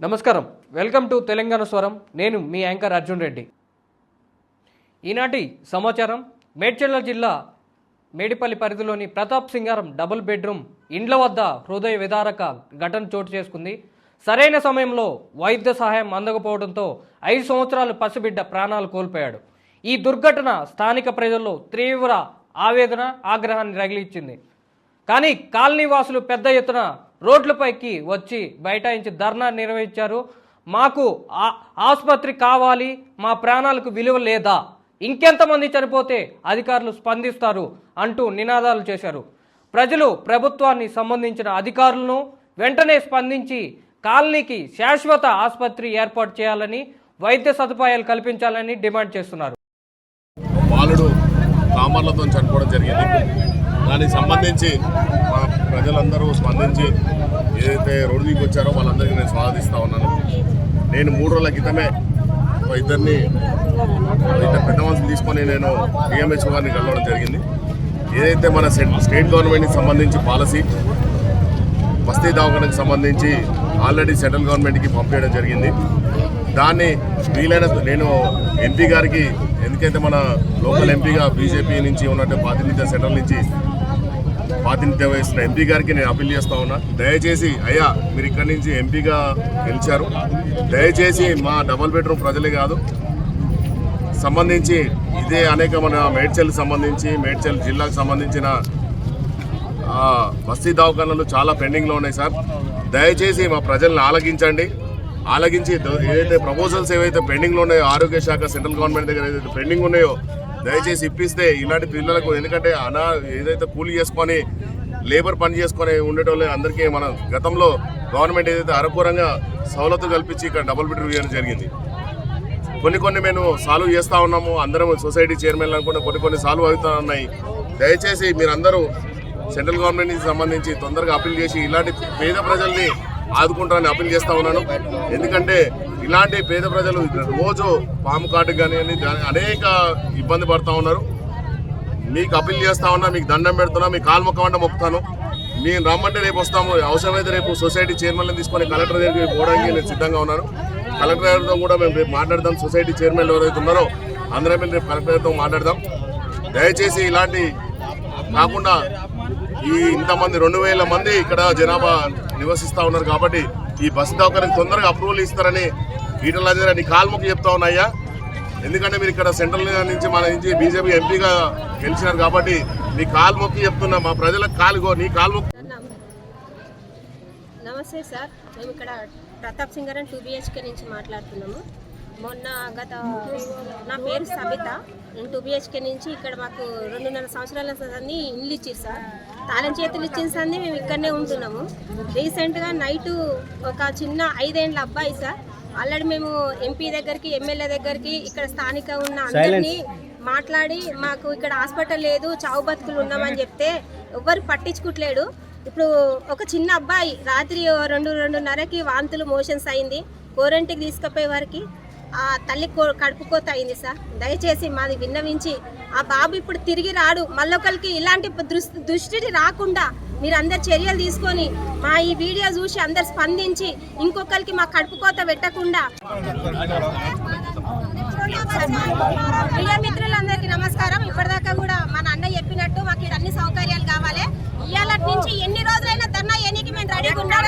నమస్కారం, welcome to Telangana స్వరం. నేను మీ యాంకర్ అర్జున్ రెడ్డి. ఈనాటి సమాచారం, మేడ్చల్ జిల్లా మేడిపల్లి పరిధిలోని ప్రతాప్ సింగారం డబుల్ బెడ్రూమ్ ఇండ్ల వద్ద హృదయ విదారక ఘటన చోటు చేసుకుంది. సరైన సమయంలో వైద్య సహాయం అందకపోవడంతో 5 సంవత్సరాల పసిబిడ్డ ప్రాణాలు కోల్పోయాడు. ఈ దుర్ఘటన స్థానిక ప్రజల్లో తీవ్ర ఆవేదన, ఆగ్రహాన్ని రగిలించింది. కానీ కాలనీ వాసులు పెద్ద ఎత్తున రోడ్లపైకి వచ్చి బైఠాయించి ధర్నా నిర్వహించారు. మాకు ఆసుపత్రి కావాలి, మా ప్రాణాలకు విలువ లేదా, ఇంకెంతమంది చనిపోతే అధికారులు స్పందిస్తారు అంటూ నినాదాలు చేశారు. ప్రజలు ప్రభుత్వాన్ని సంబంధించిన అధికారులను వెంటనే స్పందించి కాలనీకి శాశ్వత ఆసుపత్రి ఏర్పాటు చేయాలని, వైద్య సదుపాయాలు కల్పించాలని డిమాండ్ చేస్తున్నారు. బాలుడు కామర్లతో చనిపోవడం జరిగింది. దానికి సంబంధించి మా ప్రజలందరూ స్పందించి ఏదైతే రోడ్డు మీకు వచ్చారో వాళ్ళందరికీ నేను స్వాగతిస్తూ ఉన్నాను. నేను 3 రోజుల క్రితమే ఇద్దరు పెద్ద మనుషులు తీసుకొని నేను డిఎంహెచ్ గారిని కలవడం జరిగింది. ఏదైతే మన స్టేట్ గవర్నమెంట్కి సంబంధించి పాలసీ బస్తీ దవాఖానకు సంబంధించి ఆల్రెడీ సెంట్రల్ గవర్నమెంట్కి పంపించడం జరిగింది. దాన్ని వీలైన నేను ఎంపీ గారికి, ఎందుకైతే మన లోకల్ ఎంపీగా బీజేపీ నుంచి ఉన్నట్టు ప్రాతినిధ్యం సెంట్రల్ నుంచి ప్రాతినిధ్యం వహిస్తున్న ఎంపీ గారికి నేను అప్పీల్ చేస్తూ ఉన్నా. దయచేసి అయ్యా, మీరు ఇక్కడి నుంచి ఎంపీగా గెలిచారు, దయచేసి మా డబుల్ బెడ్రూమ్ ప్రజలే కాదు సంబంధించి ఇదే అనేక మన మేడ్చల్కి సంబంధించి మేడ్చల్ జిల్లాకు సంబంధించిన బస్తీ దవాఖానాలు చాలా పెండింగ్లో ఉన్నాయి సార్. దయచేసి మా ప్రజల్ని ఆలగించి ఏదైతే ప్రపోజల్స్ ఏవైతే పెండింగ్లో ఉన్నాయో ఆరోగ్య శాఖ సెంట్రల్ గవర్నమెంట్ దగ్గర ఏదైతే పెండింగ్ ఉన్నాయో దయచేసి ఇప్పిస్తే ఇలాంటి పిల్లలకు, ఎందుకంటే ఏదైతే కూలీ చేసుకొని లేబర్ పని చేసుకొని ఉండేటోళ్ళే అందరికీ మన గతంలో గవర్నమెంట్ ఏదైతే అరకూరంగా సవలతులు కల్పించి ఇక్కడ డబుల్ బెడ్రూమ్ ఇవ్వడం జరిగింది. కొన్ని మేము సాల్వ్ చేస్తూ ఉన్నాము. అందరం సొసైటీ చైర్మన్లు అనుకుంటే కొన్ని సాల్వ్ అవుతూ ఉన్నాయి. దయచేసి మీరందరూ సెంట్రల్ గవర్నమెంట్కి సంబంధించి తొందరగా అప్పీల్ చేసి ఇలాంటి పేద ప్రజల్ని ఆదుకుంటారని అప్పీల్ చేస్తూ ఉన్నాను. ఎందుకంటే ఇలాంటి పేద ప్రజలు రోజు పాము కాటుకు కానీ అనేక ఇబ్బంది పడుతూ ఉన్నారు. మీకు అప్పీల్ చేస్తూ ఉన్నా, మీకు దండం పెడుతున్నా, మీ కాలు మొక్కమంటే మొక్కుతాను. నేను రమ్మంటే రేపు వస్తాము, అవసరమైతే రేపు సొసైటీ చైర్మన్లను తీసుకొని కలెక్టర్ దగ్గరికి పోవడానికి నేను సిద్ధంగా ఉన్నాను. కలెక్టర్ గారితో కూడా మేము రేపు మాట్లాడదాం. సొసైటీ చైర్మన్లు ఎవరైతే ఉన్నారో అందరం మేము రేపు కలెక్టర్ గారితో మాట్లాడదాం. దయచేసి ఇలాంటి కాకుండా ఇంతమంది 2000 మంది ఇక్కడ జనాభా నివసిస్తూ ఉన్నారు కాబట్టి ఈ బస్సు దవాఖానకి తొందరగా అప్రూవల్ ఇస్తారని ఈటల నీ కాల్ముఖి చెప్తా ఉన్నాయ్యా. ఎందుకంటే మీరు ఇక్కడ సెంట్రల్ నుంచి మన నుంచి బీజేపీ ఎంపీగా గెలిచినారు కాబట్టి నీ కాల్ముఖి చెప్తున్నా. మా ప్రజలకు నీ కాల్ముఖి. నమస్తే సార్, మేము ఇక్కడ ప్రతాప్ సింగారం 2 BHK నుంచి మాట్లాడుతున్నాము. నా పేరు సబిత. నేను 2 BHK నుంచి ఇక్కడ మాకు 2.5 సంవత్సరాల సంది ఇల్లు ఇచ్చారు సార్. తాళం చేతులు ఇచ్చిన సంది మేము ఇక్కడనే ఉంటున్నాము. రీసెంట్గా నైటు ఒక చిన్న 5 ఏళ్ళ అబ్బాయి సార్, ఆల్రెడీ మేము ఎంపీ దగ్గరికి, ఎమ్మెల్యే దగ్గరికి, ఇక్కడ స్థానిక ఉన్న అందరినీ మాట్లాడి మాకు ఇక్కడ హాస్పిటల్ లేదు, చావు బతుకులు ఉన్నామని చెప్తే ఎవ్వరు పట్టించుకోవట్లేడు. ఇప్పుడు ఒక చిన్న అబ్బాయి రాత్రి 2-2:30కి వాంతులు మోషన్స్ అయింది. కోరంటికి తీసుకుపోయే వారికి ఆ తల్లి కడుపుకోత అయింది సార్. దయచేసి మాది విన్నవించి ఆ బాబు ఇప్పుడు తిరిగి రాడు, మళ్ళొకరికి ఇలాంటి దృష్టి రాకుండా మీరు అందరు చర్యలు తీసుకొని మా ఈ వీడియో చూసి అందరు స్పందించి ఇంకొకరికి మా కడుపుకోత పెట్టకుండా. ప్రియ మిత్రులందరికీ నమస్కారం. ఇప్పటిదాకా కూడా మన అన్న చెప్పినట్టు మాకు అన్ని సౌకర్యాలు కావాలి. ఇవాళ నుంచి ఎన్ని రోజులైనా ధర్నా ఎన్నికి మేము రెడీగా ఉన్నాం.